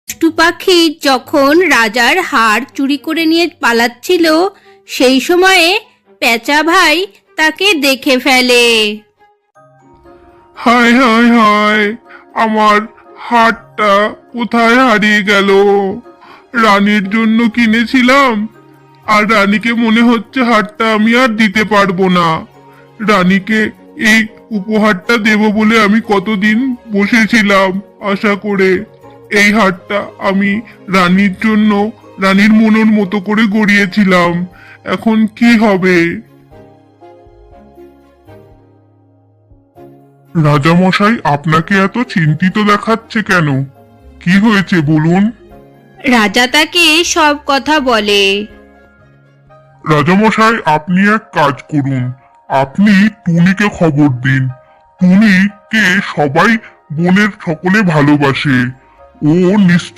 দুষ্টু পাখি যখন রাজার হাড় চুরি করে নিয়ে পালাচ্ছিল, সেই সময়ে পেঁচা ভাই তাকে দেখে ফেলে। হায় হায় হায়, আমার হারটা কোথায় হারিয়ে গেল? রানীর জন্য কিনেছিলাম, আর রানীকে মনে হচ্ছে হারটা আমি আর দিতে পারবো না। রানীকে এই উপহারটা দেব বলে আমি কতদিন বসেছিলাম আশা করে। এই হারটা আমি রানীর জন্য, রানীর মনের মতো করে গড়িয়েছিলাম। এখন কি হবে? রাজামশাই, আপনাকে এত চিন্তিত দেখাচ্ছে কেন? কি হয়েছে বলুন। রাজা তাকে সব কথা বলে। রাজামশাই, আপনি এক কাজ করুন, আপনি টুনিকে খবর দিন। টুনিকে সবাই বনের সকলে ভালোবাসে। ও নিশ্চয়